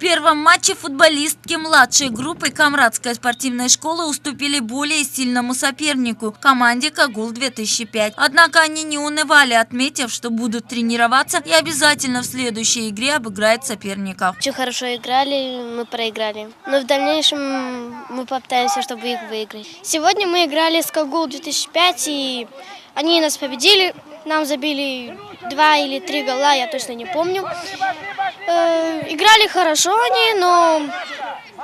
первом матче футболистки младшей группы Камрадской спортивной школы уступили более сильному сопернику – команде «Кагул-2005». Однако они не унывали, отметив, что будут тренироваться и обязательно в следующей игре обыграют соперников. Очень хорошо играли, мы проиграли. Но в дальнейшем мы попытаемся, чтобы их выиграть. Сегодня мы играли с «Кагул-2005», и они нас победили. Нам забили 2 или 3 гола, я точно не помню. Играли хорошо они, но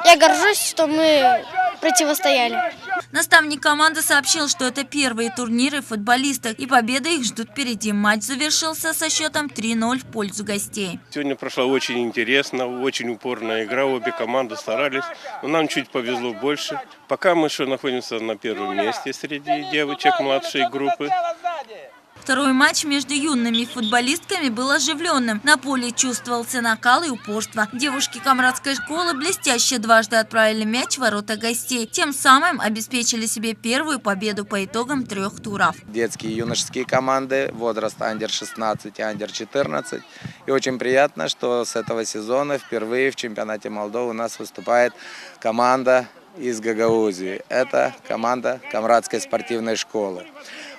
я горжусь, что мы противостояли. Наставник команды сообщил, что это первые турниры футболистов, и победы их ждут впереди. Матч завершился со счетом 3-0 в пользу гостей. Сегодня прошла очень интересно, очень упорная игра, обе команды старались, но нам чуть повезло больше. Пока мы еще находимся на первом месте среди девочек младшей группы. Второй матч между юными футболистками был оживленным. На поле чувствовался накал и упорство. Девушки Камрадской школы блестяще дважды отправили мяч в ворота гостей. Тем самым обеспечили себе первую победу по итогам 3 туров. Детские и юношеские команды, возраст андер-16 и андер-14. И очень приятно, что с этого сезона впервые в чемпионате Молдовы у нас выступает команда из Гагаузии. Это команда Камрадской спортивной школы.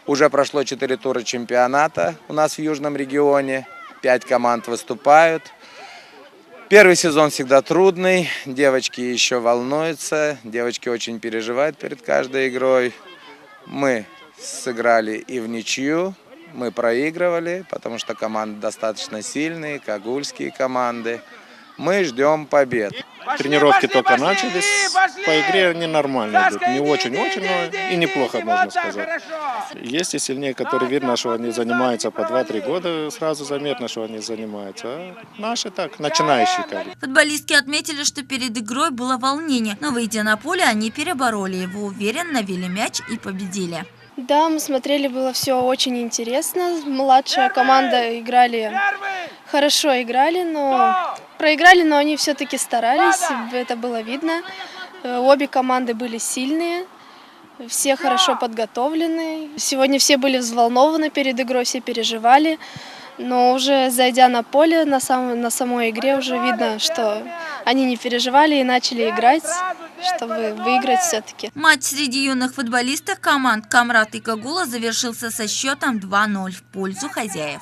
Уже прошло 4 тура чемпионата у нас в Южном регионе. 5 команд выступают. Первый сезон всегда трудный. Девочки еще волнуются. Девочки очень переживают перед каждой игрой. Мы сыграли и в ничью. Мы проигрывали, потому что команды достаточно сильные, кагульские команды. Мы ждем побед. Тренировки только начались, по игре они нормально идут. Не очень-очень, но и неплохо, можно сказать. Есть и сильнее, которые видно, что они занимаются по 2-3 года, сразу заметно, что они занимаются. А наши так, начинающие. Футболистки отметили, что перед игрой было волнение, но выйдя на поле, они перебороли его, уверенно навели мяч и победили. Да, мы смотрели, было все очень интересно. Младшая команда хорошо играли, но проиграли, но они все-таки старались, это было видно. Обе команды были сильные, все хорошо подготовлены. Сегодня все были взволнованы перед игрой, все переживали. Но уже зайдя на поле, на самой игре уже видно, что они не переживали и начали играть, чтобы выиграть все-таки. Матч среди юных футболистов команд Камрад и Кагула завершился со счетом 2-0 в пользу хозяев.